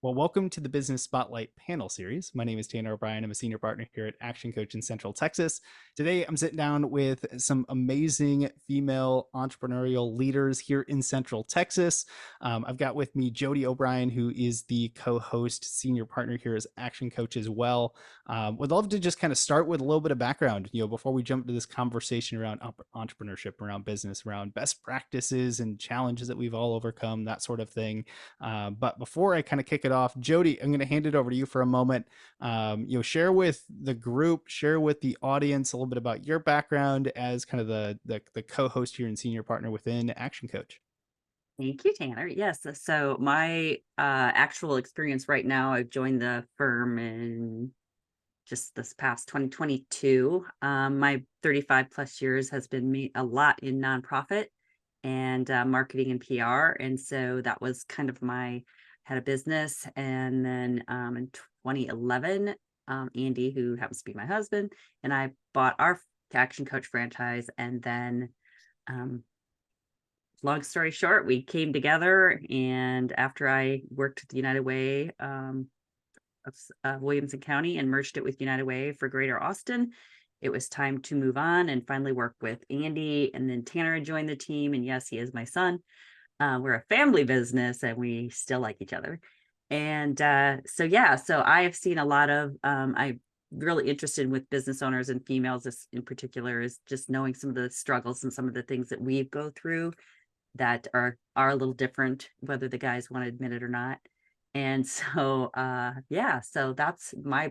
Well, welcome to the Business Spotlight panel series. My name is Tanner O'Brien. I'm a senior partner here at Action Coach in Central Texas. Today, I'm sitting down with some amazing female entrepreneurial leaders here in Central Texas. I've got with me Jody O'Brien, who is the co-host, senior partner here as Action Coach as well. Would love to just kind of start with a little bit of background, before we jump into this conversation around entrepreneurship, around business, around best practices and challenges that we've all overcome, that sort of thing. But before I kind of kick it off, Jody, I'm going to hand it over to you for a moment. Share with the group, share with the audience a little bit about your background as kind of the co-host here and senior partner within Action Coach. Thank you, Tanner. Yes. So my actual experience right now, I've joined the firm in just this past 2022. My 35 plus years has been a lot in nonprofit and marketing and PR. And so that was kind of had a business. And then in 2011, Andy, who happens to be my husband, and I bought our Action Coach franchise. And then long story short, we came together, and after I worked at the United Way of Williamson County and merged it with United Way for Greater Austin, it was time to move on and finally work with Andy. And then Tanner joined the team, and yes, he is my son. We're a family business, and we still like each other. And so I have seen a lot of, I'm really interested with business owners and females in particular, is just knowing some of the struggles and some of the things that we go through that are a little different, whether the guys want to admit it or not. And so, so that's my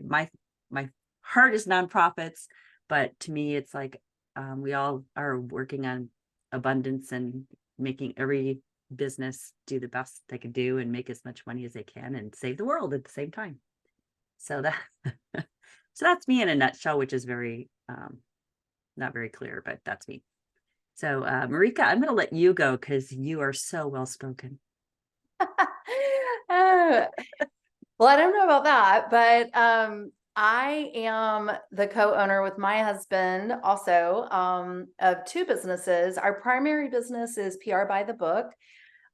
heart is nonprofits, but to me, it's like we all are working on abundance and making every business do the best they can do and make as much money as they can and save the world at the same time. So that's me in a nutshell, which is very not very clear, but that's me. So, Marika, I'm going to let you go because you are so well spoken. Well, I don't know about that, but I am the co-owner with my husband also of two businesses. Our primary business is PR by the Book.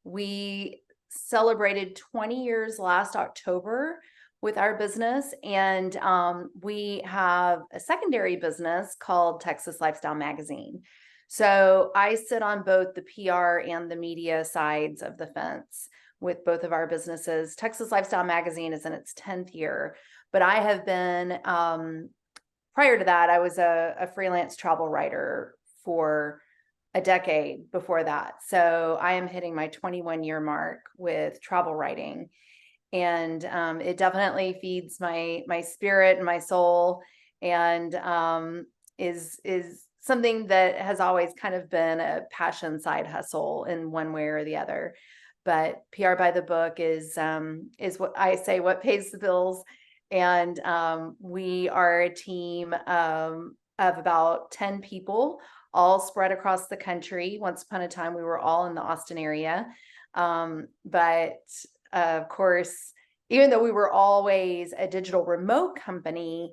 We celebrated 20 years last October with our business, and we have a secondary business called Texas Lifestyle Magazine. So I sit on both the PR and the media sides of the fence with both of our businesses. Texas Lifestyle Magazine is in its 10th year, but I have been, prior to that, I was a freelance travel writer for a decade before that. So I am hitting my 21-year mark with travel writing. And it definitely feeds my spirit and my soul, and is something that has always kind of been a passion side hustle in one way or the other. But PR by the Book is what I say, what pays the bills. And we are a team of about 10 people, all spread across the country. Once upon a time, we were all in the Austin area. But of course, even though we were always a digital remote company,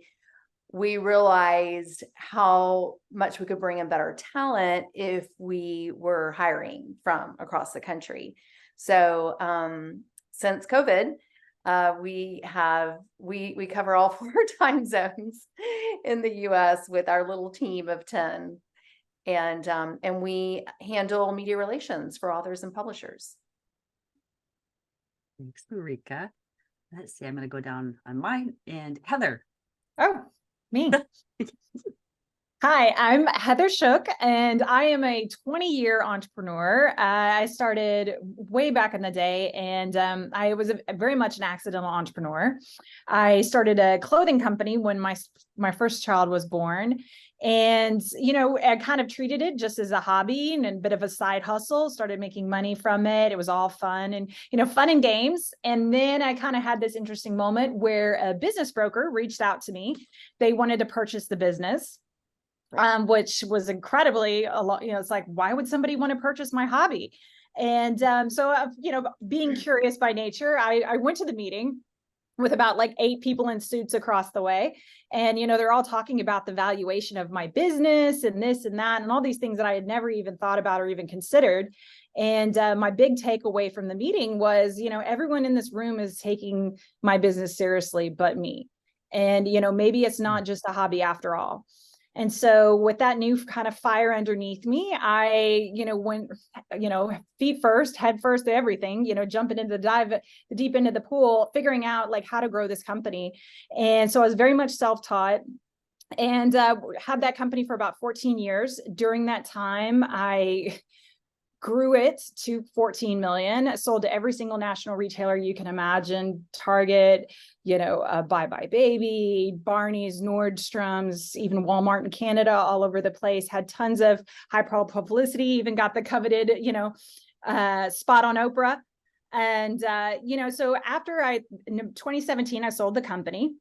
we realized how much we could bring in better talent if we were hiring from across the country. So since COVID, we cover all 4 time zones in the US with our little team of 10. And we handle media relations for authors and publishers. Thanks, Marika. Let's see, I'm going to go down on mine, and Heather. Oh, me. Hi, I'm Heather Schuck, and I am a 20-year entrepreneur. I started way back in the day, and I was very much an accidental entrepreneur. I started a clothing company when my first child was born. And, I kind of treated it just as a hobby and a bit of a side hustle, started making money from it. It was all fun and, fun and games. And then I kind of had this interesting moment where a business broker reached out to me. They wanted to purchase the business, which was incredibly a lot. It's like, why would somebody want to purchase my hobby? And so, being curious by nature, I went to the meeting. with about like 8 people in suits across the way. And, they're all talking about the valuation of my business and this and that, and all these things that I had never even thought about or even considered. And my big takeaway from the meeting was, everyone in this room is taking my business seriously, but me. And, maybe it's not just a hobby after all. And so with that new kind of fire underneath me, I, went, feet first, head first to everything, jumping into the deep end of the pool, figuring out like how to grow this company. And so I was very much self-taught and had that company for about 14 years. During that time, I grew it to 14 million, sold to every single national retailer you can imagine, Target, Bye Bye Baby, Barney's, Nordstrom's, even Walmart in Canada, all over the place, had tons of high profile publicity, even got the coveted, spot on Oprah. And, so after in 2017, I sold the company,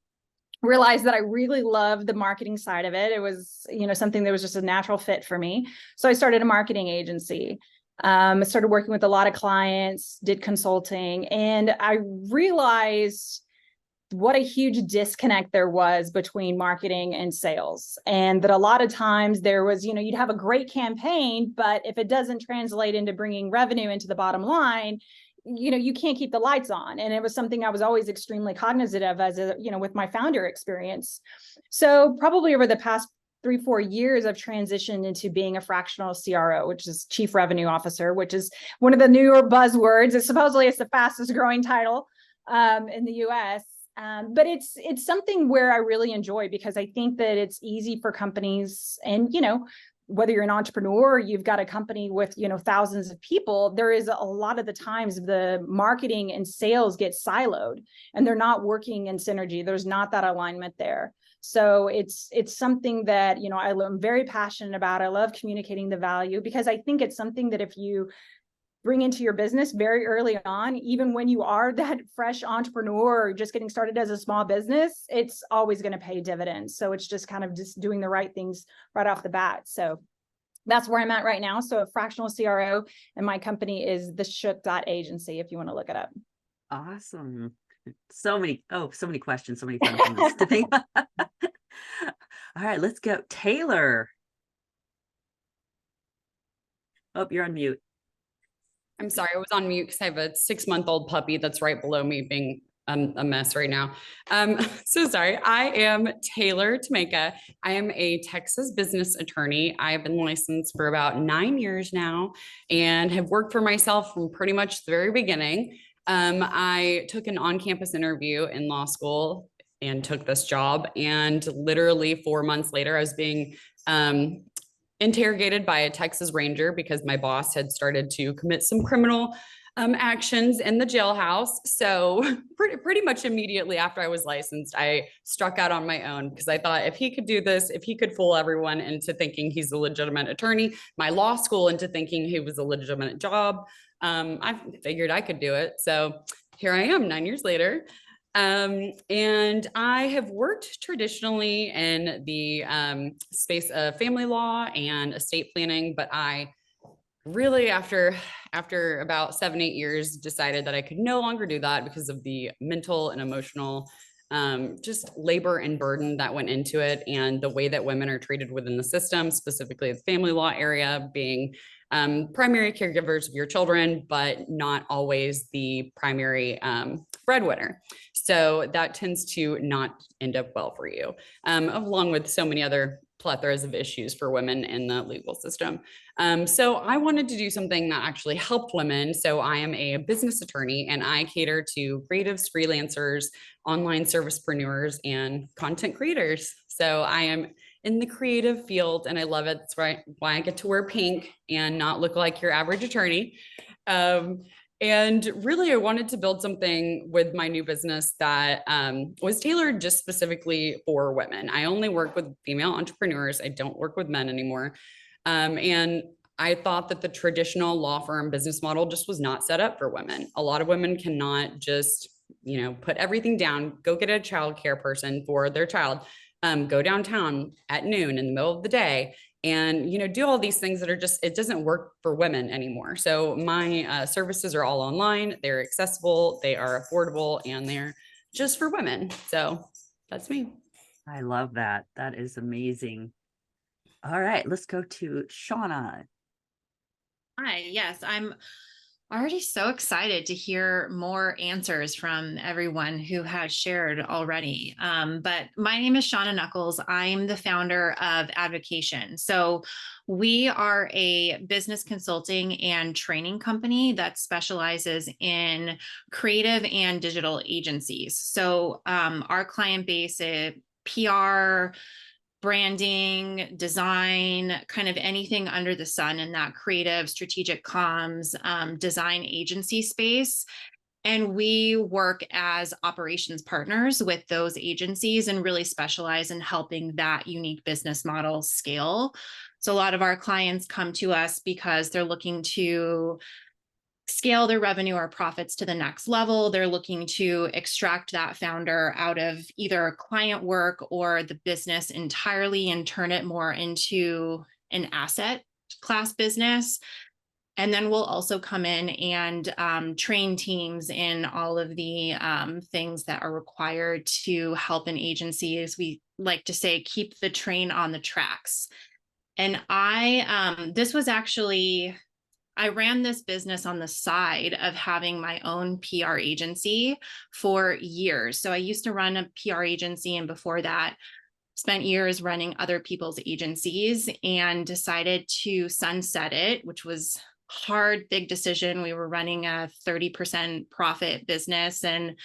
realized that I really loved the marketing side of it. It was, something that was just a natural fit for me. So I started a marketing agency. I started working with a lot of clients, did consulting, and I realized what a huge disconnect there was between marketing and sales. And that a lot of times there was, you'd have a great campaign, but if it doesn't translate into bringing revenue into the bottom line, you can't keep the lights on. And it was something I was always extremely cognizant of as with my founder experience. So probably over the past 3-4 years, I've transitioned into being a fractional CRO, which is Chief Revenue Officer, which is one of the newer buzzwords. Supposedly it's the fastest growing title in the US. But it's something where I really enjoy, because I think that it's easy for companies, and whether you're an entrepreneur or you've got a company with thousands of people, there is a lot of the times the marketing and sales get siloed and they're not working in synergy. There's not that alignment there. So it's something that I'm very passionate about. I love communicating the value, because I think it's something that if you bring into your business very early on, even when you are that fresh entrepreneur or just getting started as a small business, it's always going to pay dividends. So it's just kind of just doing the right things right off the bat. So that's where I'm at right now. So a fractional CRO, and my company is the Schuck Agency, if you want to look it up. Awesome. So many questions, so many fun things to think about. All right, let's go. Taylor. Oh, you're on mute. I'm sorry, I was on mute because I have a 6-month-old puppy that's right below me being a mess right now. So sorry. I am Taylor Tomanko. I am a Texas business attorney. I've been licensed for about 9 years now and have worked for myself from pretty much the very beginning. I took an on-campus interview in law school and took this job. And literally 4 months later, I was being interrogated by a Texas Ranger because my boss had started to commit some criminal actions in the jailhouse. So pretty much immediately after I was licensed, I struck out on my own, because I thought if he could do this, if he could fool everyone into thinking he's a legitimate attorney, my law school into thinking he was a legitimate job, I figured I could do it. So here I am 9 years later. And I have worked traditionally in the space of family law and estate planning, but I really, after about 7-8 years, decided that I could no longer do that because of the mental and emotional just labor and burden that went into it, and the way that women are treated within the system, specifically the family law area, being primary caregivers of your children, but not always the primary breadwinner. So that tends to not end up well for you, along with so many other plethoras of issues for women in the legal system. So I wanted to do something that actually helped women. So I am a business attorney, and I cater to creatives, freelancers, online servicepreneurs, and content creators. So I am in the creative field, and I love it. That's why I get to wear pink and not look like your average attorney. And really, I wanted to build something with my new business that was tailored just specifically for women. I only work with female entrepreneurs. I don't work with men anymore. And I thought that the traditional law firm business model just was not set up for women. A lot of women cannot just, put everything down, go get a childcare person for their child, go downtown at noon in the middle of the day, and do all these things that are just, it doesn't work for women anymore. So my services are all online, they're accessible, they are affordable, and they're just for women. So that's me. I love that. That is amazing. All right, let's go to Shauna. Hi, yes, I'm already so excited to hear more answers from everyone who has shared already. But my name is Shauna Knuckles. I'm the founder of Advocation. So we are a business consulting and training company that specializes in creative and digital agencies. So our client base is PR, branding, design, kind of anything under the sun in that creative, strategic comms, design agency space. And we work as operations partners with those agencies and really specialize in helping that unique business model scale. So a lot of our clients come to us because they're looking to scale their revenue or profits to the next level. They're looking to extract that founder out of either client work or the business entirely and turn it more into an asset class business. And then we'll also come in and train teams in all of the things that are required to help an agency, as we like to say, keep the train on the tracks. And this was actually, I ran this business on the side of having my own PR agency for years. So I used to run a PR agency, and before that, spent years running other people's agencies and decided to sunset it, which was hard, big decision. We were running a 30% profit business, and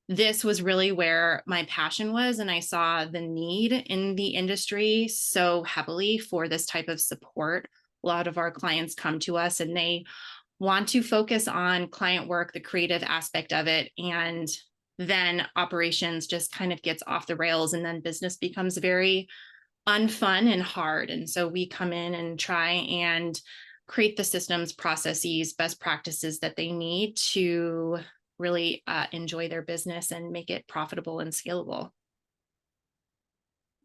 this was really where my passion was. And I saw the need in the industry so heavily for this type of support. A lot of our clients come to us and they want to focus on client work, the creative aspect of it, and then operations just kind of gets off the rails, and then business becomes very unfun and hard. And so we come in and try and create the systems, processes, best practices that they need to really enjoy their business and make it profitable and scalable.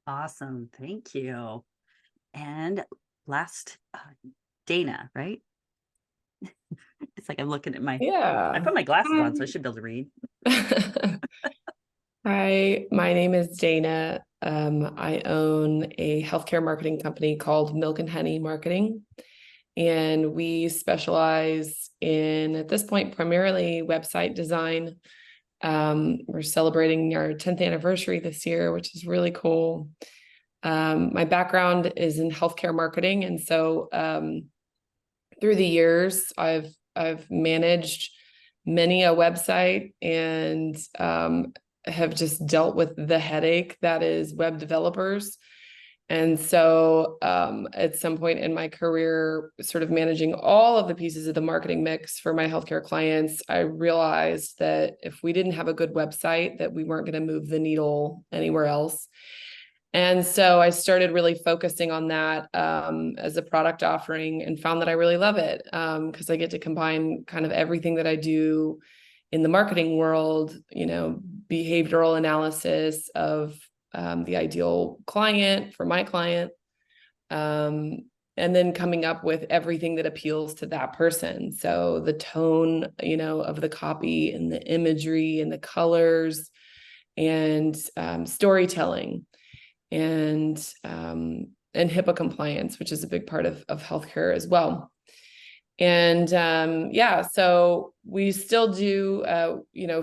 Awesome. Thank you. And last, Dana, right? It's like I'm looking at I put my glasses on, so I should be able to read. Hi, my name is Dana. I own a healthcare marketing company called Milk and Honey Marketing, and we specialize in, at this point, primarily website design. We're celebrating our 10th anniversary this year, which is really cool. My background is in healthcare marketing, and so through the years, I've managed many a website and have just dealt with the headache that is web developers. And so at some point in my career, sort of managing all of the pieces of the marketing mix for my healthcare clients, I realized that if we didn't have a good website, that we weren't going to move the needle anywhere else. And so I started really focusing on that as a product offering, and found that I really love it because I get to combine kind of everything that I do in the marketing world, behavioral analysis of the ideal client for my client, and then coming up with everything that appeals to that person. So the tone, of the copy and the imagery and the colors and storytelling and HIPAA compliance, which is a big part of healthcare as well. And so we still do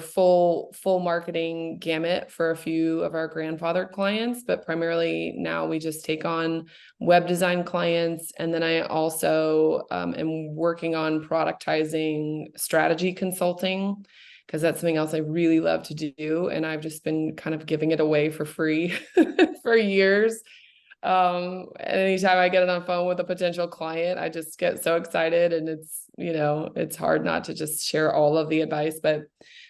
full marketing gamut for a few of our grandfathered clients, but primarily now we just take on web design clients. And then I also am working on productizing strategy consulting, because that's something else I really love to do. And I've just been kind of giving it away for free for years. Anytime I get on the phone with a potential client, I just get so excited, and it's hard not to just share all of the advice. But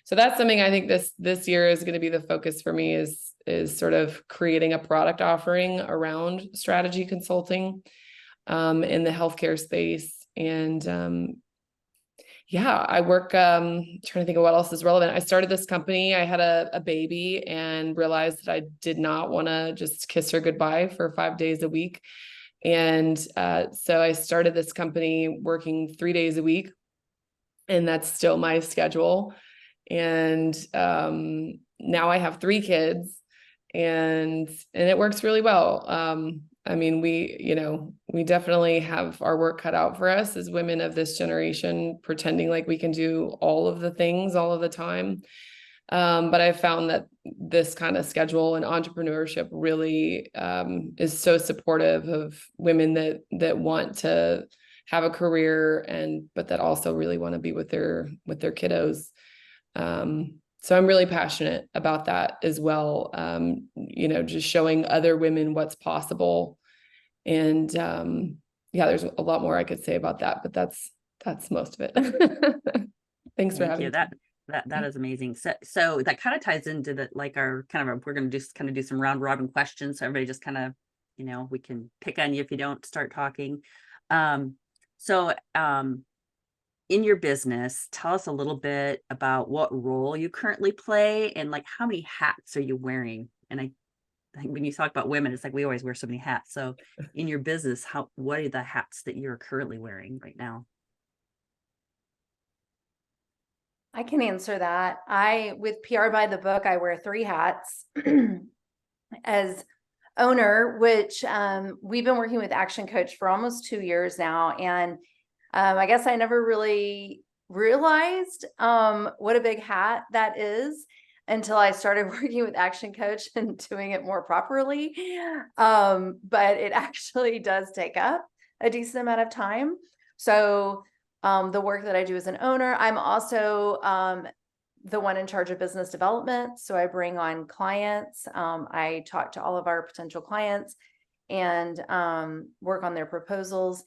so that's something I think this year is going to be the focus for me, is sort of creating a product offering around strategy consulting in the healthcare space. And I work, trying to think of what else is relevant. I started this company. I had a baby and realized that I did not want to just kiss her goodbye for 5 days a week. And so I started this company working 3 days a week, and that's still my schedule. And now I have 3 kids, and it works really well. I mean, we definitely have our work cut out for us as women of this generation, pretending like we can do all of the things all of the time. But I've found that this kind of schedule and entrepreneurship really is so supportive of women that want to have a career, but that also really want to be with their kiddos. So I'm really passionate about that as well. Just showing other women what's possible. And there's a lot more I could say about that, but that's most of it. Thanks for Thank having you. me. That is amazing. So that kind of ties into our we're going to just kind of do some round robin questions. So everybody just kind of, we can pick on you if you don't start talking. In your business, tell us a little bit about what role you currently play and like how many hats are you wearing? And I think when you talk about women, it's like we always wear so many hats. So in your business, what are the hats that you're currently wearing right now? I can answer that. With PR by the book, I wear 3 hats as owner, which we've been working with Action Coach for almost 2 years now. And I guess I never really realized what a big hat that is until I started working with Action Coach and doing it more properly. But it actually does take up a decent amount of time. So the work that I do as an owner, I'm also the one in charge of business development. So I bring on clients. I talk to all of our potential clients and work on their proposals.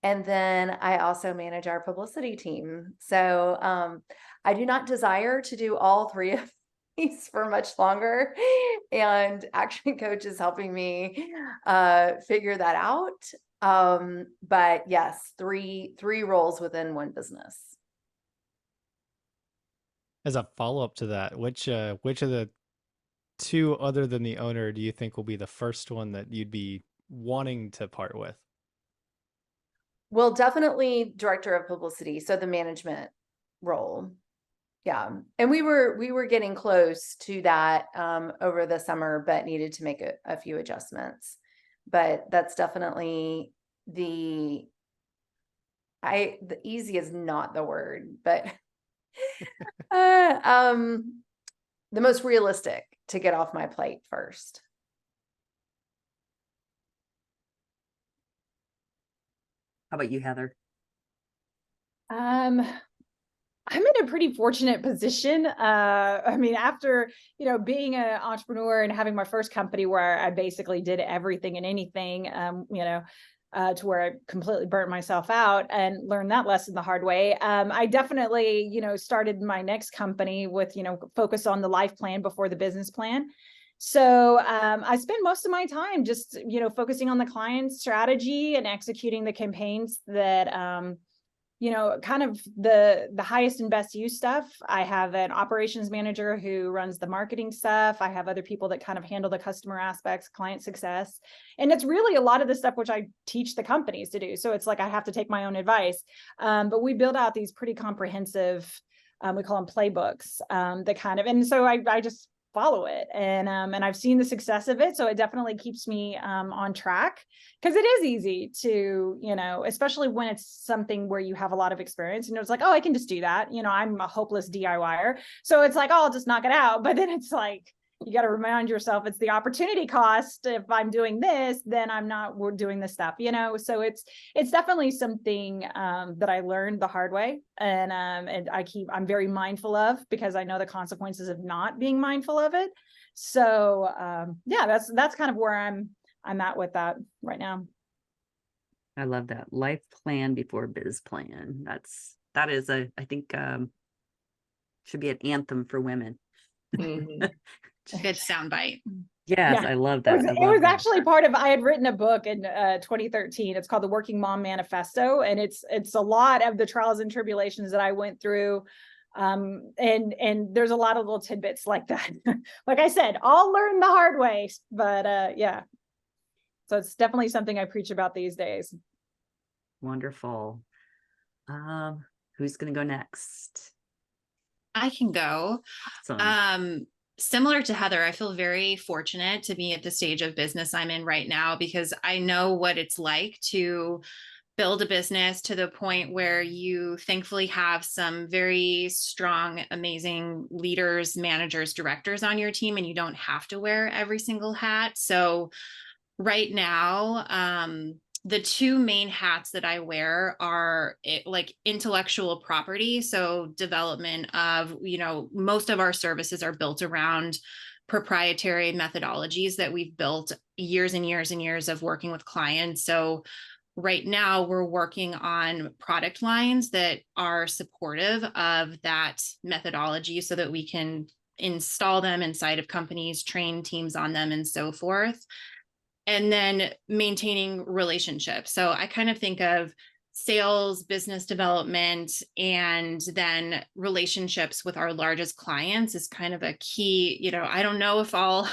And then I also manage our publicity team. So I do not desire to do all 3 of these for much longer. And Action Coach is helping me figure that out. But yes, three roles within one business. As a follow-up to that, which of the 2 other than the owner do you think will be the first one that you'd be wanting to part with? Well, definitely director of publicity. So the management role. Yeah. And we were getting close to that over the summer, but needed to make a few adjustments. But that's definitely the easy is not the word, but the most realistic to get off my plate first. How about you, Heather? I'm in a pretty fortunate position. I mean, after, being an entrepreneur and having my first company where I basically did everything and anything, to where I completely burnt myself out and learned that lesson the hard way. I definitely, started my next company with, focus on the life plan before the business plan. So I spend most of my time just, focusing on the client strategy and executing the campaigns that, kind of the highest and best use stuff. I have an operations manager who runs the marketing stuff. I have other people that kind of handle the customer aspects, client success. And it's really a lot of the stuff which I teach the companies to do. So it's like I have to take my own advice. But we build out these pretty comprehensive, we call them playbooks, and so I just follow it. And I've seen the success of it. So it definitely keeps me on track, because it is easy to, especially when it's something where you have a lot of experience and it's like, oh, I can just do that. I'm a hopeless DIYer. So it's like, oh, I'll just knock it out. But then it's like, you got to remind yourself it's the opportunity cost. If I'm doing this, then we're doing this stuff, so it's definitely something that I learned the hard way. And I'm very mindful of, because I know the consequences of not being mindful of it. So that's kind of where I'm at with that right now. I love that. Life plan before biz plan. That is I think should be an anthem for women. Mhm. Good soundbite. Yes, Yeah. I love that. It was actually I had written a book in 2013. It's called The Working Mom Manifesto. And it's a lot of the trials and tribulations that I went through. And there's a lot of little tidbits like that. Like I said, all learned the hard way, but yeah. So it's definitely something I preach about these days. Wonderful. Who's going to go next? I can go. Awesome. similar to Heather, I feel very fortunate to be at the stage of business I'm in right now, because I know what it's like to build a business to the point where you thankfully have some very strong, amazing leaders, managers, directors on your team, and you don't have to wear every single hat. So right now, the two main hats that I wear are like intellectual property. So development of, most of our services are built around proprietary methodologies that we've built years and years and years of working with clients. So right now we're working on product lines that are supportive of that methodology so that we can install them inside of companies, train teams on them, and so forth. And then maintaining relationships. So I kind of think of sales, business development, and then relationships with our largest clients is kind of a key. I don't know if I'll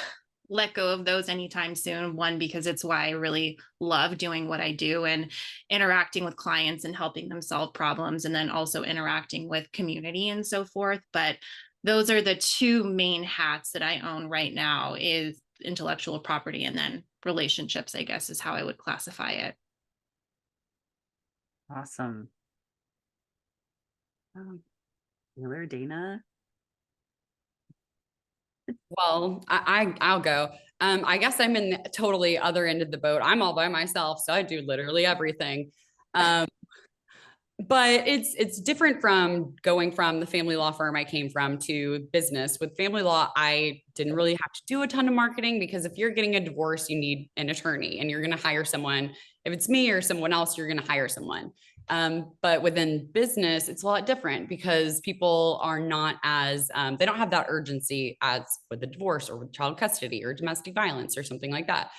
let go of those anytime soon. One, because it's why I really love doing what I do and interacting with clients and helping them solve problems, and then also interacting with community and so forth. But those are the two main hats that I own right now, is intellectual property and then relationships, I guess, is how I would classify it. Awesome. Taylor, Dana? Well, I'll go. I guess I'm in the totally other end of the boat. I'm all by myself, so I do literally everything. But it's different from going from the family law firm I came from to business. With family law, I didn't really have to do a ton of marketing, because if you're getting a divorce, you need an attorney and you're going to hire someone. If it's me or someone else, you're going to hire someone. But within business, it's a lot different, because people are not as, they don't have that urgency as with a divorce or with child custody or domestic violence or something like that.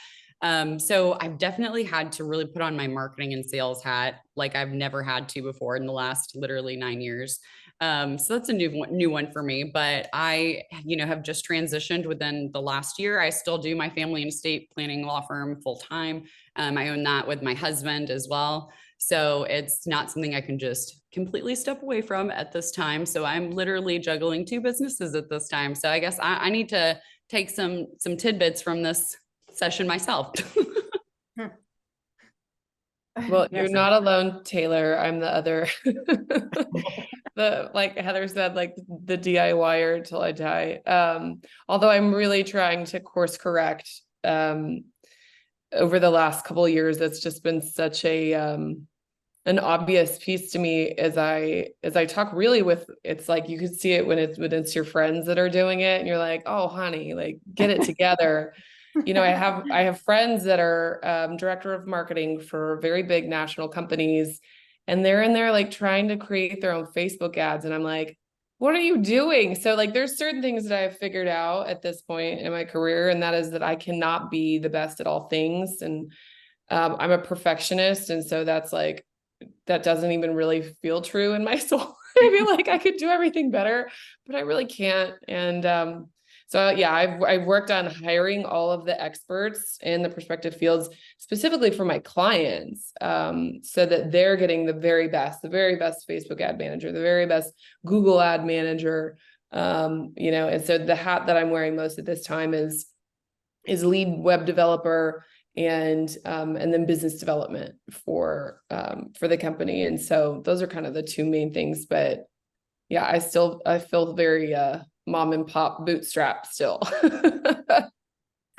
So I've definitely had to really put on my marketing and sales hat like I've never had to before in the last literally 9 years. So that's a new one for me, but I, have just transitioned within the last year. I still do my family and estate planning law firm full time. I own that with my husband as well. So it's not something I can just completely step away from at this time. So I'm literally juggling 2 businesses at this time. So I guess I need to take some tidbits from this session myself. Well, you're not alone, Taylor. I'm the other, like Heather said, like the DIYer till I die. Although I'm really trying to course correct. Over the last couple of years, that's just been such an obvious piece to me as I talk really with, it's like you could see it when it's your friends that are doing it and you're like, oh honey, like get it together. I have friends that are director of marketing for very big national companies, and they're in there like trying to create their own Facebook ads, and I'm like, what are you doing? So like there's certain things that I've figured out at this point in my career, and that is that I cannot be the best at all things, and I'm a perfectionist, and so that's like, that doesn't even really feel true in my soul. I feel like I could do everything better, but I really can't. And so yeah, I've worked on hiring all of the experts in the prospective fields specifically for my clients, so that they're getting the very best Facebook ad manager, the very best Google ad manager. And so the hat that I'm wearing most at this time is lead web developer and then business development for the company. And so those are kind of the 2 main things, but yeah, I feel very mom and pop bootstrap still. Glad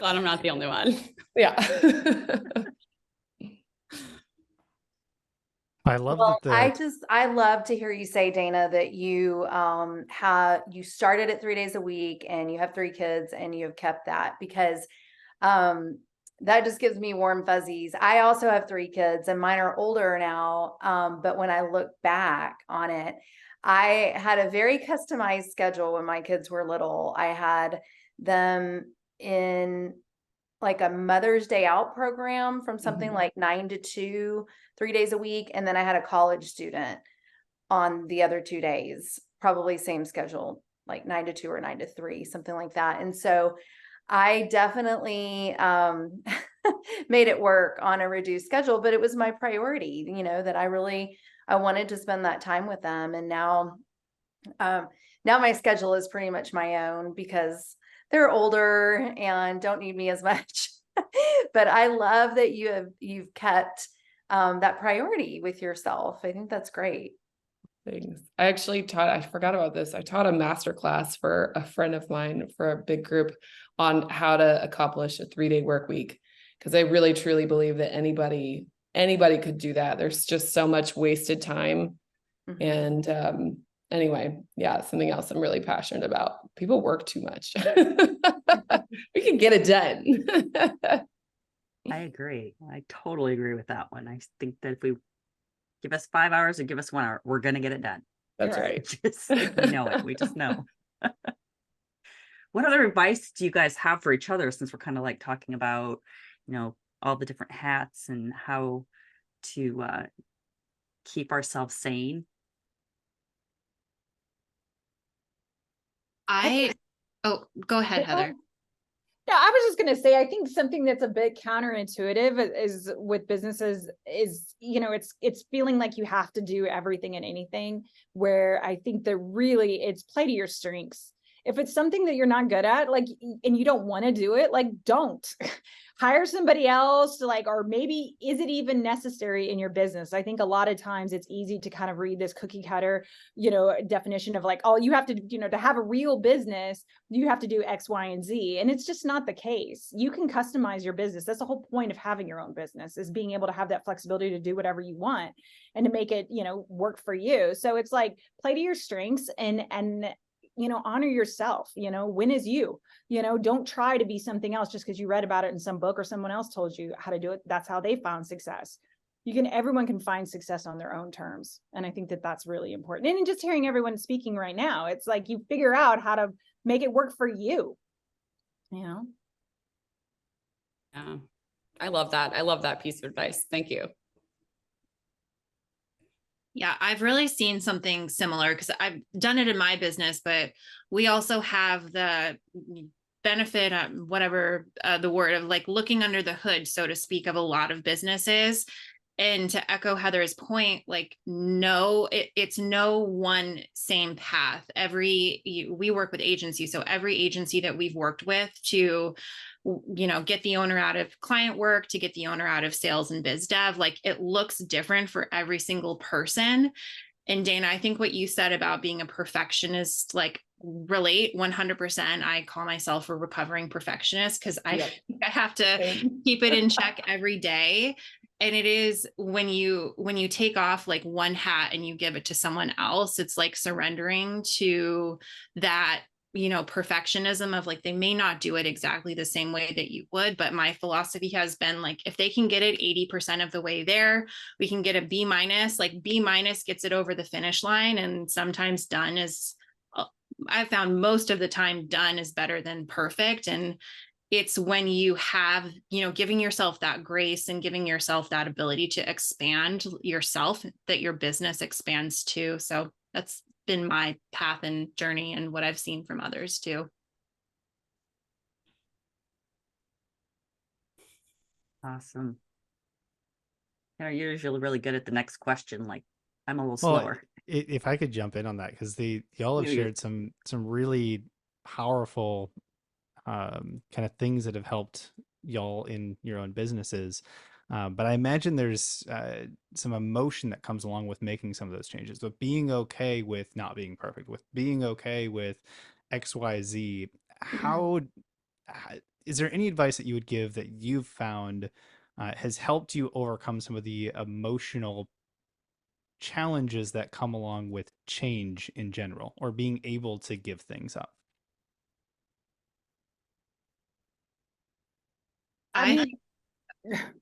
I'm not the only one. Yeah. I love I love to hear you say, Dana, that you you started at 3 days a week and you have 3 kids and you have kept that, because that just gives me warm fuzzies. I also have 3 kids and mine are older now. But when I look back on it, I had a very customized schedule when my kids were little. I had them in like a Mother's Day out program from something like 9 to 2, 3 days a week. And then I had a college student on the other 2 days, probably same schedule, like 9 to 2 or 9 to 3, something like that. And so I definitely made it work on a reduced schedule, but it was my priority, that I wanted to spend that time with them. And now my schedule is pretty much my own, because they're older and don't need me as much. But I love that you've kept that priority with yourself. I think that's great. Things. I actually I forgot about this. I taught a master class for a friend of mine for a big group on how to accomplish a 3-day work week. Because I really truly believe that anybody could do that. There's just so much wasted time. Mhm. And anyway, yeah, something else I'm really passionate about. People work too much. We can get it done. I agree. I totally agree with that one. I think that if we give us 5 hours or give us 1 hour, we're going to get it done. That's Right. right. Just, we know it. We just know. What other advice do you guys have for each other, since we're kind of like talking about, all the different hats and how to keep ourselves sane? Oh, go ahead, Heather. Yeah, I was just going to say, I think something that's a bit counterintuitive is with businesses is, it's feeling like you have to do everything and anything, where I think that really it's play to your strengths. If it's something that you're not good at, like, and you don't want to do it, like, don't hire somebody else to, like, or maybe is it even necessary in your business? I think a lot of times it's easy to kind of read this cookie cutter, definition of like, oh, you have to, to have a real business, you have to do X, Y, and Z. And it's just not the case. You can customize your business. That's the whole point of having your own business, is being able to have that flexibility to do whatever you want and to make it, work for you. So it's like, play to your strengths and honor yourself. When is you, don't try to be something else just because you read about it in some book or someone else told you how to do it. That's how they found success. Everyone can find success on their own terms. And I think that that's really important. And just hearing everyone speaking right now, it's like you figure out how to make it work for you. Yeah. I love that. I love that piece of advice. Thank you. Yeah, I've really seen something similar because I've done it in my business, but we also have the benefit, whatever the word of, like, looking under the hood, so to speak, of a lot of businesses. And to echo Heather's point, like, no, it's no one same path. We work with agencies, so every agency that we've worked with to get the owner out of client work, to get the owner out of sales and biz dev, like, it looks different for every single person. And Dana, I think what you said about being a perfectionist, like, relate 100%. I call myself a recovering perfectionist because I have to keep it in check every day. And it is when you take off like one hat and you give it to someone else, it's like surrendering to that, perfectionism of, like, they may not do it exactly the same way that you would, but my philosophy has been, like, if they can get it 80% of the way there, we can get a B-, like B- gets it over the finish line. And sometimes done is, I've found most of the time done is better than perfect. And it's when you have, giving yourself that grace and giving yourself that ability to expand yourself, that your business expands too. So that's been my path and journey and what I've seen from others too. Awesome. You're usually really good at the next question. Like, I'm a little slower. If I could jump in on that, because y'all have shared some really powerful kind of things that have helped y'all in your own businesses. But I imagine there's some emotion that comes along with making some of those changes, with being okay with not being perfect, with being okay with X, Y, Z. How is there any advice that you would give that you've found has helped you overcome some of the emotional challenges that come along with change in general, or being able to give things up?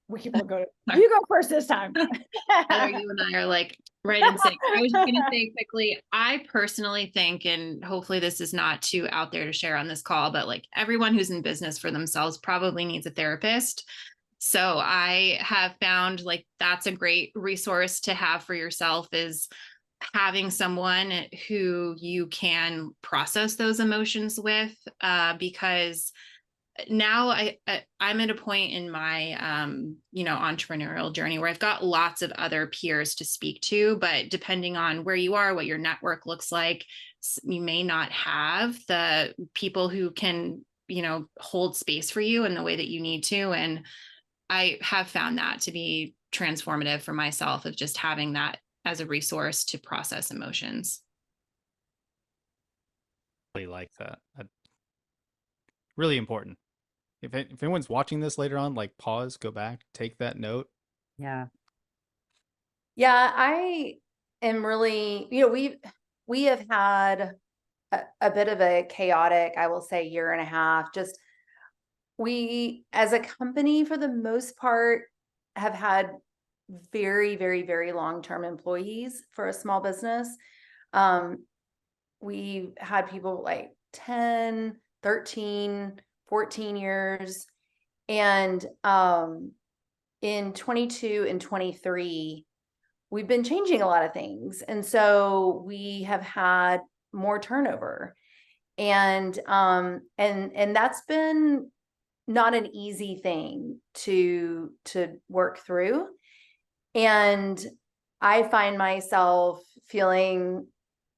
We can go. You go first this time. Heather, you and I are like right in sync. I was just going to say quickly, I personally think, and hopefully this is not too out there to share on this call, but like, everyone who's in business for themselves probably needs a therapist. So I have found, like, that's a great resource to have for yourself, is having someone who you can process those emotions with, because now I'm at a point in my entrepreneurial journey where I've got lots of other peers to speak to, but depending on where you are, what your network looks like, you may not have the people who can hold space for you in the way that you need to. And I have found that to be transformative for myself, of just having that as a resource to process emotions. Really like that. Really important. If anyone's watching this later on, like pause, go back, take that note. Yeah. Yeah, I am really, we have had a bit of a chaotic, I will say, year and a half. Just we, as a company, for the most part, have had very, very, very long-term employees for a small business. We've had people like 10, 13, 14 years. And in 22 and 23, we've been changing a lot of things. And so we have had more turnover. And that's been not an easy thing to work through. And I find myself feeling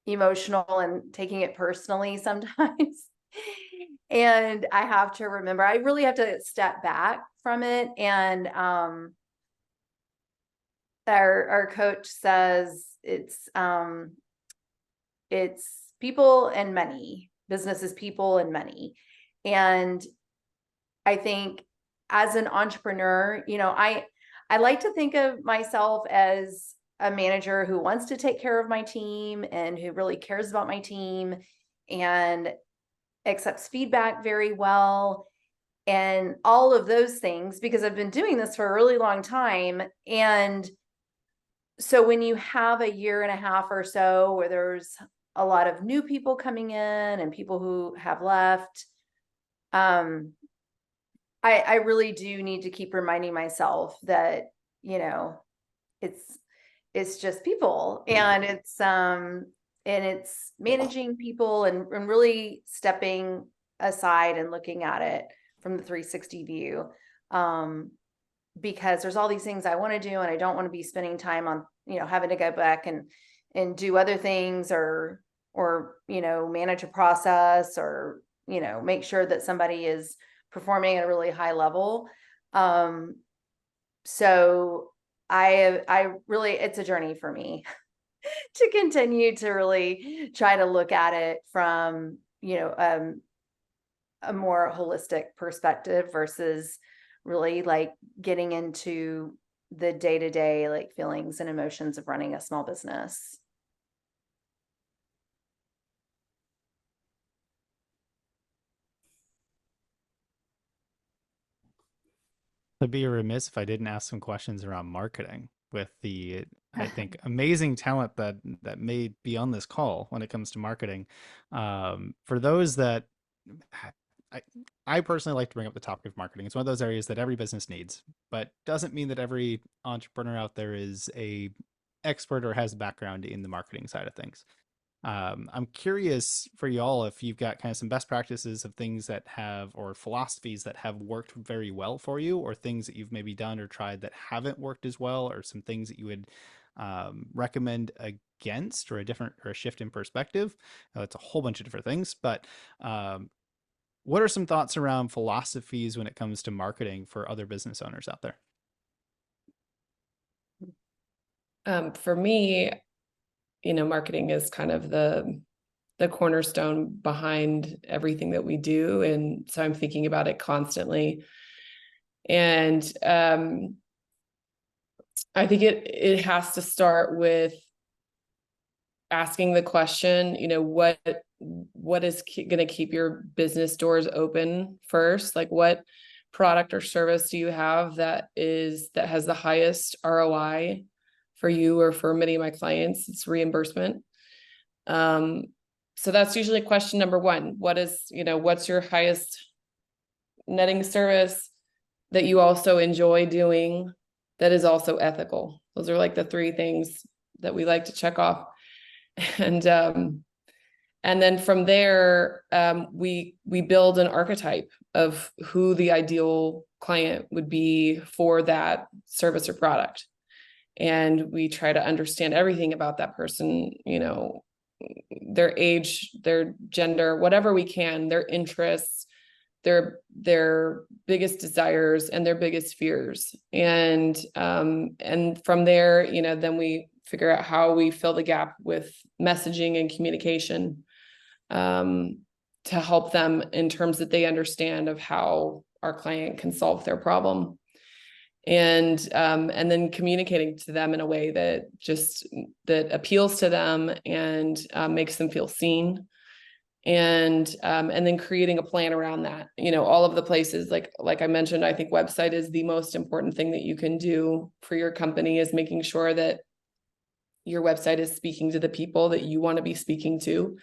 emotional and taking it personally sometimes. And I have to remember, I really have to step back from it. And our coach says it's people and money. Business is people and money. And I think as an entrepreneur, I like to think of myself as a manager who wants to take care of my team and who really cares about my team and accepts feedback very well and all of those things, because I've been doing this for a really long time. And so when you have a year and a half or so where there's a lot of new people coming in and people who have left, I really do need to keep reminding myself that, it's just people, and it's managing people and really stepping aside and looking at it from the 360 view. Because there's all these things I want to do, and I don't want to be spending time on, having to go back and do other things or manage a process or, make sure that somebody is performing at a really high level. So I really, it's a journey for me to continue to really try to look at it from, a more holistic perspective versus really like getting into the day-to-day like feelings and emotions of running a small business. I'd be remiss if I didn't ask some questions around marketing with the, I think, amazing talent that may be on this call when it comes to marketing. For those that, I personally like to bring up the topic of marketing. It's one of those areas that every business needs, but doesn't mean that every entrepreneur out there is a expert or has a background in the marketing side of things. I'm curious for y'all if you've got kind of some best practices of things that have, or philosophies that have worked very well for you, or things that you've maybe done or tried that haven't worked as well, or some things that you would recommend against, or a shift in perspective. It's a whole bunch of different things, but what are some thoughts around philosophies when it comes to marketing for other business owners out there? For me, marketing is kind of the cornerstone behind everything that we do. And so I'm thinking about it constantly. And I think it has to start with asking the question, what is going to keep your business doors open first? Like, what product or service do you have that has the highest ROI for you or for many of my clients? It's reimbursement. So that's usually question number one. What's your highest netting service that you also enjoy doing that is also ethical? Those are like the three things that we like to check off. And then from there, we build an archetype of who the ideal client would be for that service or product. And we try to understand everything about that person, their age, their gender, whatever we can, their interests, their biggest desires and their biggest fears. And from there, then we figure out how we fill the gap with messaging and communication, to help them in terms that they understand of how our client can solve their problem. And then communicating to them in a way that appeals to them and makes them feel seen. And then creating a plan around that, all of the places, like I mentioned, I think website is the most important thing that you can do for your company, is making sure that your website is speaking to the people that you want to be speaking to,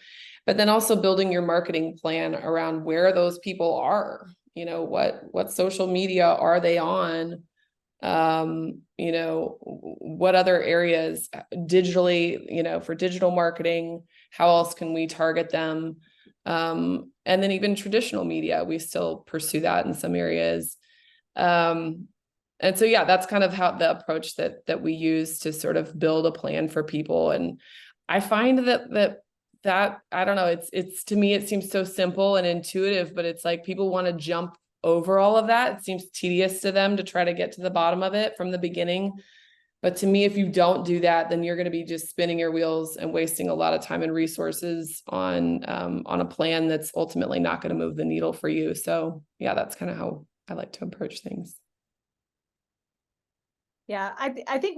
but then also building your marketing plan around where those people are, what social media are they on? What other areas digitally, for digital marketing, how else can we target them? And then even traditional media, we still pursue that in some areas. And so, yeah, that's kind of how the approach that we use to sort of build a plan for people. And I find that I don't know, it's to me, it seems so simple and intuitive, but it's like people want to jump over all of that. It seems tedious to them to try to get to the bottom of it from the beginning. But to me, if you don't do that, then you're going to be just spinning your wheels and wasting a lot of time and resources on a plan that's ultimately not going to move the needle for you. So yeah, that's kind of how I like to approach things. Yeah, I think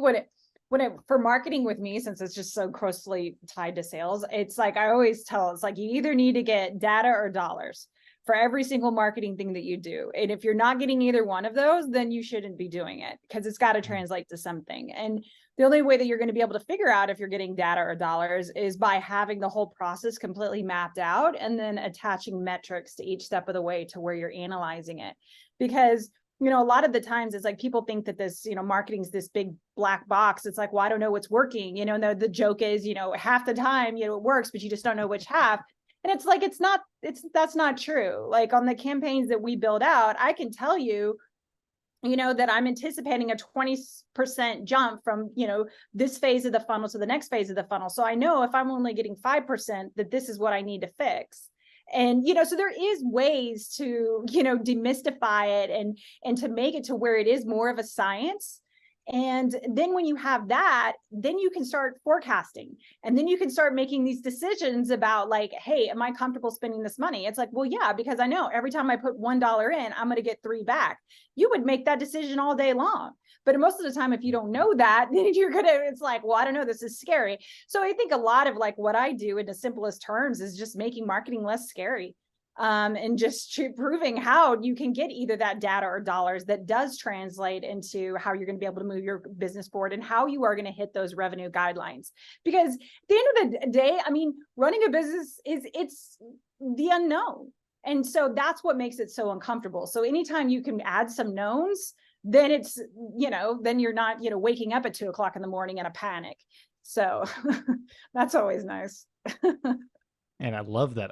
for marketing with me, since it's just so closely tied to sales, it's like I always tell, it's like you either need to get data or dollars for every single marketing thing that you do. And if you're not getting either one of those, then you shouldn't be doing it, because it's got to translate to something. And the only way that you're going to be able to figure out if you're getting data or dollars is by having the whole process completely mapped out and then attaching metrics to each step of the way to where you're analyzing it. Because a lot of the times it's like people think that this, marketing is this big black box. It's like, well, I don't know what's working. And the joke is, half the time, it works, but you just don't know which half. And it's like, that's not true. Like on the campaigns that we build out, I can tell you, that I'm anticipating a 20% jump from, this phase of the funnel to the next phase of the funnel. So I know if I'm only getting 5%, that this is what I need to fix. And, so there is ways to, demystify it and to make it to where it is more of a science. And then when you have that, then you can start forecasting, and then you can start making these decisions about like, hey, am I comfortable spending this money? It's like, well, yeah, because I know every time I put $1 in, I'm going to get 3 back. You would make that decision all day long. But most of the time, if you don't know that, then it's like, well, I don't know, this is scary. So I think a lot of like what I do in the simplest terms is just making marketing less scary. And just proving how you can get either that data or dollars that does translate into how you're going to be able to move your business forward and how you are going to hit those revenue guidelines. Because at the end of the day, running a business it's the unknown. And so that's what makes it so uncomfortable. So anytime you can add some knowns, then it's, then you're not, waking up at 2:00 in the morning in a panic. So that's always nice. And I love that.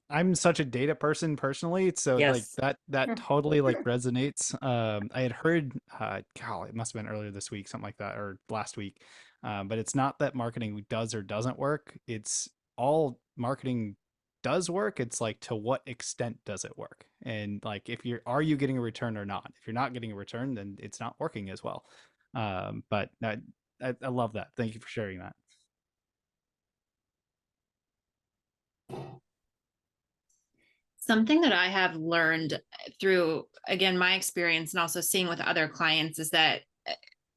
I'm such a data person personally, so Yes. like that totally like resonates. I had heard, it must have been earlier this week, something like that, or last week. But it's not that marketing does or doesn't work. It's all marketing does work. It's like, to what extent does it work? And like, are you getting a return or not? If you're not getting a return, then it's not working as well. But I love that. Thank you for sharing that. Something that I have learned through, again, my experience and also seeing with other clients is that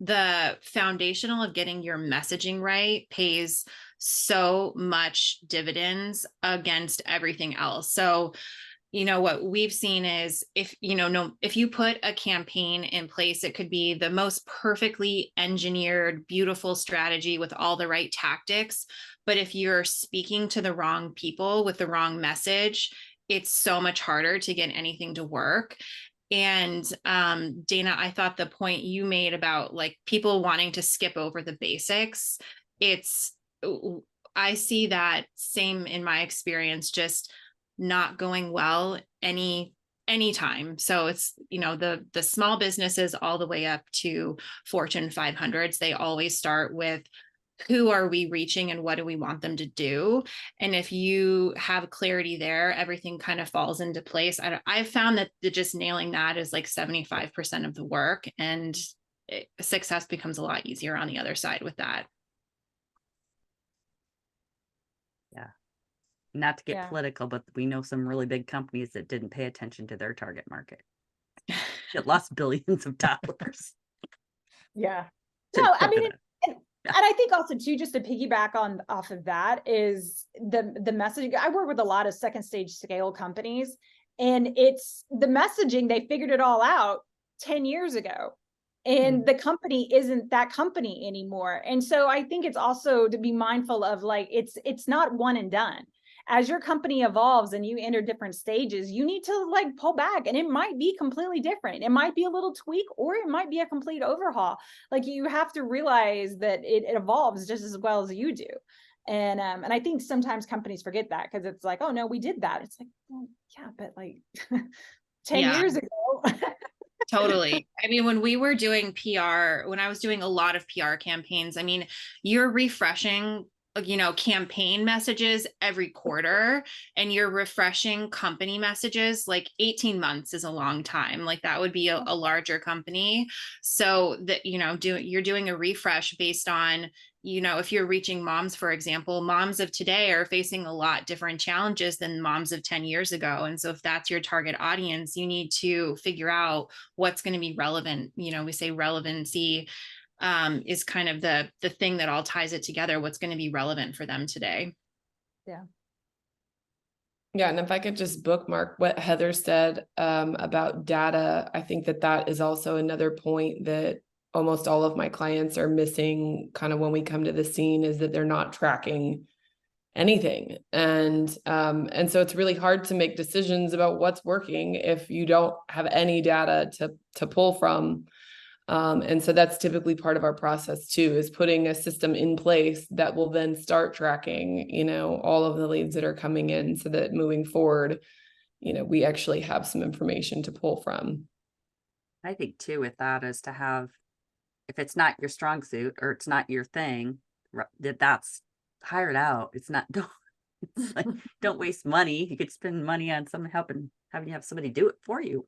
the foundational of getting your messaging right pays so much dividends against everything else. So, what we've seen is if you put a campaign in place, it could be the most perfectly engineered, beautiful strategy with all the right tactics. But if you're speaking to the wrong people with the wrong message, it's so much harder to get anything to work. And Dana, I thought the point you made about like people wanting to skip over the basics, I see that same in my experience, just not going well anytime. So it's, the small businesses all the way up to Fortune 500s, they always start with who are we reaching and what do we want them to do? And if you have clarity there, everything kind of falls into place. I've found that just nailing that is like 75% of the work, and success becomes a lot easier on the other side with that. Yeah. Not to get Yeah. political, but we know some really big companies that didn't pay attention to their target market. It lost billions of dollars. Yeah. to No, I cover mean, that. and I think also too, just to piggyback off of that is the messaging. I work with a lot of second stage scale companies, and it's the messaging, they figured it all out 10 years ago. And the company isn't that company anymore. And so I think it's also to be mindful of, like, it's not one and done. As your company evolves and you enter different stages, you need to like pull back, and it might be completely different. It might be a little tweak, or it might be a complete overhaul. Like, you have to realize that it evolves just as well as you do. And I think sometimes companies forget that, because it's like, oh no, we did that. It's like, well, yeah, but like 10 years ago. Totally. I mean, when we were doing PR, when I was doing a lot of PR campaigns, I mean, you're refreshing, campaign messages every quarter, and you're refreshing company messages. Like 18 months is a long time. Like that would be a larger company. So that, you're doing a refresh based on, if you're reaching moms, for example, moms of today are facing a lot different challenges than moms of 10 years ago. And so if that's your target audience, you need to figure out what's going to be relevant. We say relevancy is kind of the thing that all ties it together. What's going to be relevant for them today. Yeah. Yeah, and if I could just bookmark what Heather said about data, I think that is also another point that almost all of my clients are missing kind of when we come to the scene, is that they're not tracking anything. And so it's really hard to make decisions about what's working if you don't have any data to pull from. And so that's typically part of our process too, is putting a system in place that will then start tracking, all of the leads that are coming in, so that moving forward, we actually have some information to pull from. I think too, with that, is to have, if it's not your strong suit or it's not your thing, that's hire it out. It's like, don't waste money. You could spend money on someone having you have somebody do it for you.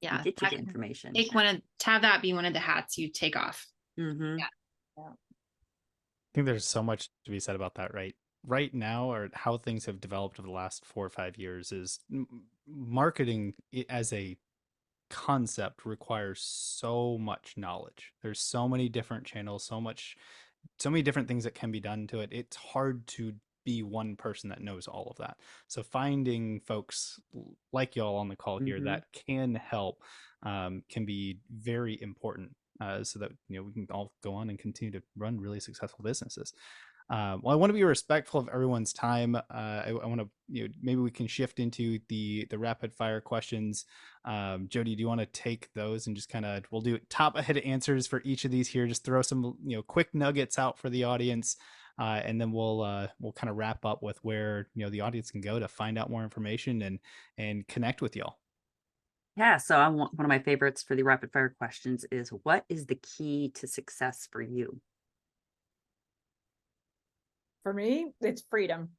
Yeah. Get you the information. To have that be one of the hats you take off. Mm-hmm. Yeah. I think there's so much to be said about that right now, or how things have developed over the last 4 or 5 years, is marketing as a concept requires so much knowledge. There's so many different channels, so many different things that can be done to it. It's hard to be one person that knows all of that. So finding folks like y'all on the call here that can help can be very important, so that we can all go on and continue to run really successful businesses. Well, I want to be respectful of everyone's time. I want to, maybe we can shift into the rapid fire questions. Jody, do you want to take those and just we'll do top ahead answers for each of these here. Just throw some, quick nuggets out for the audience. And then we'll kind of wrap up with where, the audience can go to find out more information and connect with y'all. Yeah. So one of my favorites for the rapid fire questions is, what is the key to success for you? For me, it's freedom.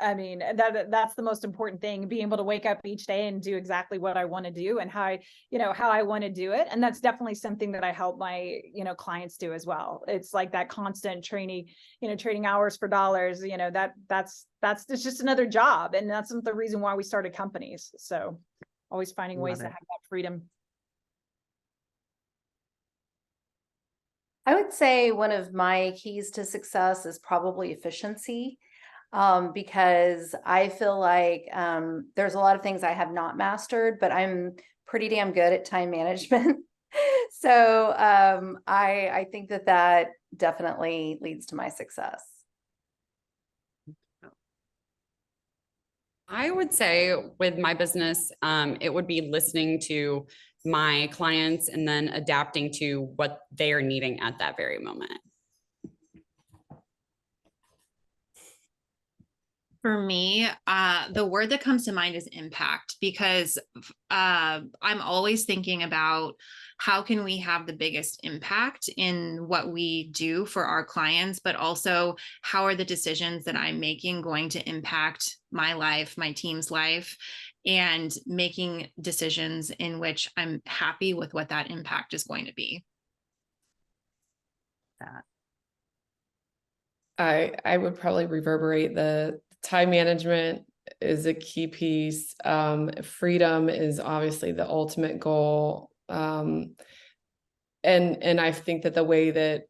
I mean, that's the most important thing, being able to wake up each day and do exactly what I want to do and how I want to do it. And that's definitely something that I help my, clients do as well. It's like that constant trading hours for dollars, that's just another job. And that's the reason why we started companies. So always finding ways to have that freedom. I would say one of my keys to success is probably efficiency, because I feel like there's a lot of things I have not mastered, but I'm pretty damn good at time management. So I think that definitely leads to my success. I would say with my business, it would be listening to my clients and then adapting to what they are needing at that very moment. For me, the word that comes to mind is impact, because I'm always thinking about how can we have the biggest impact in what we do for our clients, but also how are the decisions that I'm making going to impact my life, my team's life, and making decisions in which I'm happy with what that impact is going to be. That. I would probably reverberate the time management is a key piece. Freedom is obviously the ultimate goal. And I think that the way that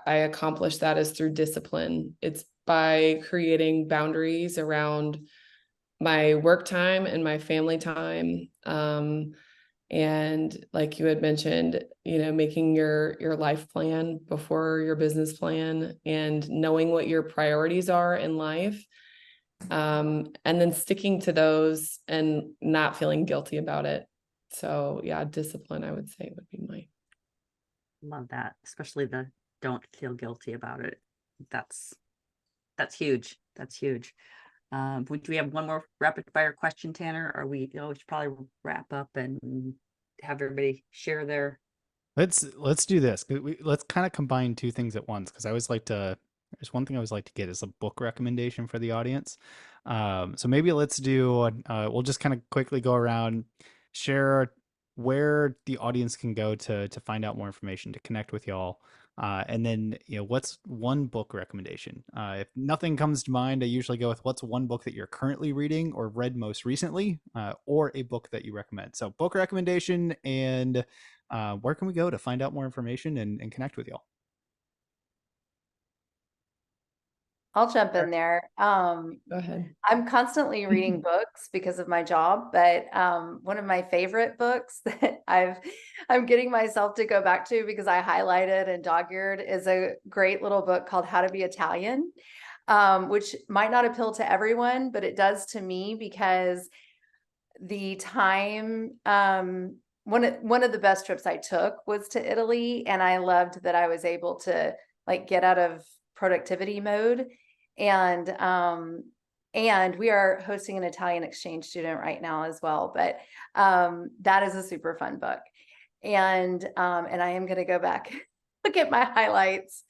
I accomplish that is through discipline. It's by creating boundaries around my work time and my family time. And like you had mentioned, making your life plan before your business plan and knowing what your priorities are in life. And then sticking to those and not feeling guilty about it. So yeah, discipline, I would say, would be my. Love that, especially the don't feel guilty about it. That's huge. That's huge. Would we have one more rapid fire question, Tanner? Or we should probably wrap up and have everybody share their. Let's do this. Let's kind of combine two things at once, because I always like to. There's one thing I always like to get is a book recommendation for the audience. So maybe let's do. We'll just kind of quickly go around, share where the audience can go to find out more information, to connect with y'all. And then, what's one book recommendation? If nothing comes to mind, I usually go with what's one book that you're currently reading or read most recently, or a book that you recommend. So book recommendation, and where can we go to find out more information and connect with y'all? I'll jump in there. Go ahead. I'm constantly reading books because of my job, but one of my favorite books that I'm getting myself to go back to because I highlighted and dog-eared is a great little book called How to Be Italian, which might not appeal to everyone, but it does to me because the time one of the best trips I took was to Italy, and I loved that I was able to get out of productivity mode. And we are hosting an Italian exchange student right now as well, but that is a super fun book. And I am going to go back, look at my highlights.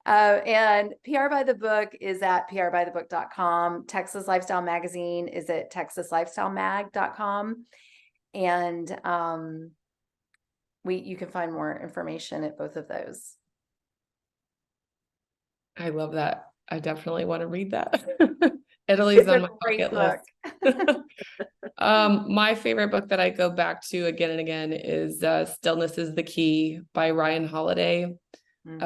And PR by the Book is at prbythebook.com. Texas Lifestyle Magazine is at texaslifestylemag.com. And you can find more information at both of those. I love that. I definitely want to read that. Italy's on my bucket list. My favorite book that I go back to again and again is Stillness is the Key by Ryan Holiday. He's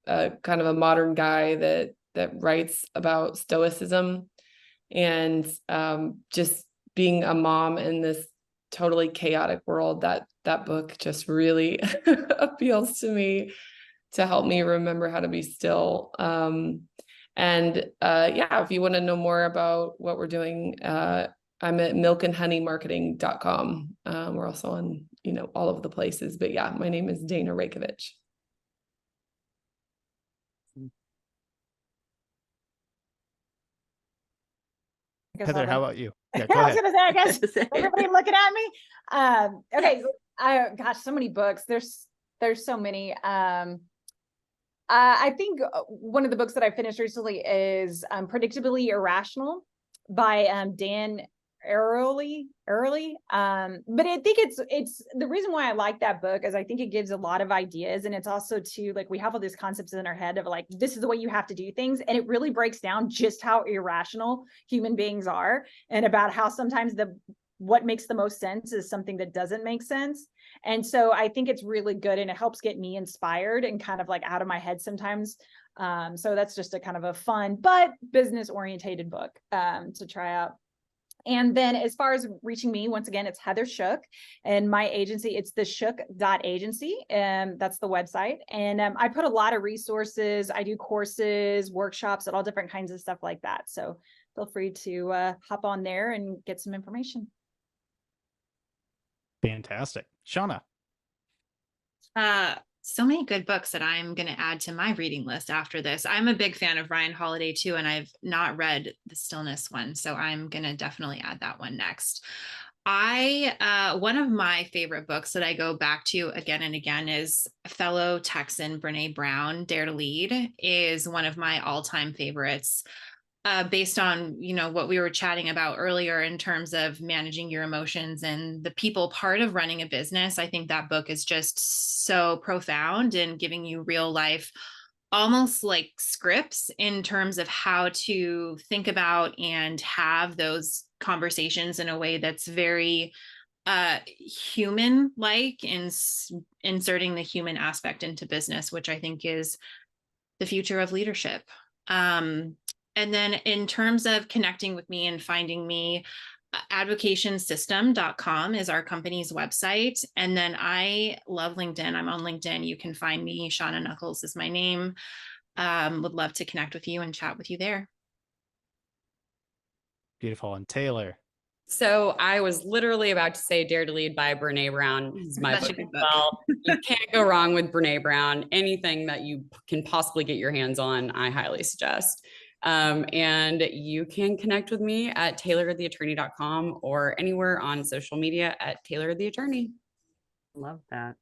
kind of a modern guy that writes about stoicism and just being a mom in this totally chaotic world. That book just really appeals to me, to help me remember how to be still. If you want to know more about what we're doing, I'm at milkandhoneymarketing.com. We're also on, all of the places, but yeah, my name is Dana Raykovich. Heather, how about you? Yeah, I go was ahead. gonna say, I guess everybody looking at me. Okay, gosh, so many books. There's so many. I think one of the books that I finished recently is Predictably Irrational by Dan Ariely. But I think it's the reason why I like that book is I think it gives a lot of ideas, and it's also too we have all these concepts in our head of this is the way you have to do things, and it really breaks down just how irrational human beings are, and about how sometimes what makes the most sense is something that doesn't make sense. And so I think it's really good, and it helps get me inspired and kind of out of my head sometimes. So that's just a kind of a fun but business orientated book to try out. And then as far as reaching me, once again, it's Heather Schuck, and my agency, it's the Schuck.agency. That's the website. And I put a lot of resources. I do courses, workshops, and all different kinds of stuff like that. So feel free to hop on there and get some information. Fantastic. Shauna. So many good books that I'm going to add to my reading list after this. I'm a big fan of Ryan Holiday too, and I've not read the Stillness one, so I'm going to definitely add that one next. One of my favorite books that I go back to again and again is fellow Texan Brene Brown, Dare to Lead, is one of my all-time favorites. Based on, what we were chatting about earlier in terms of managing your emotions and the people part of running a business. I think that book is just so profound in giving you real life, almost like scripts in terms of how to think about and have those conversations in a way that's very human like, inserting the human aspect into business, which I think is the future of leadership. And then in terms of connecting with me and finding me, advocationsystem.com is our company's website. And then I love LinkedIn. I'm on LinkedIn. You can find me. Shauna Knuckles is my name. Would love to connect with you and chat with you there. Beautiful. And Taylor. So I was literally about to say Dare to Lead by Brene Brown is my Such a book. good book. Well, you can't go wrong with Brene Brown. Anything that you can possibly get your hands on, I highly suggest. And you can connect with me at taylortheattorney.com or anywhere on social media at Taylor the Attorney. Love that.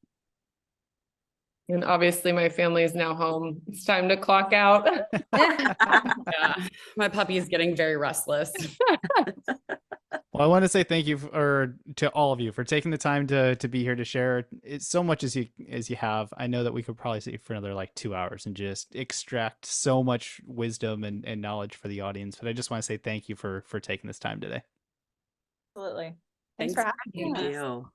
And obviously my family is now home. It's time to clock out. Yeah, my puppy is getting very restless. Well, I want to say thank you to all of you for taking the time to be here to share so much as you have. I know that we could probably sit for another like 2 hours and just extract so much wisdom and knowledge for the audience. But I just want to say thank you for taking this time today. Absolutely. Thanks Thanks for for having Thank us. you.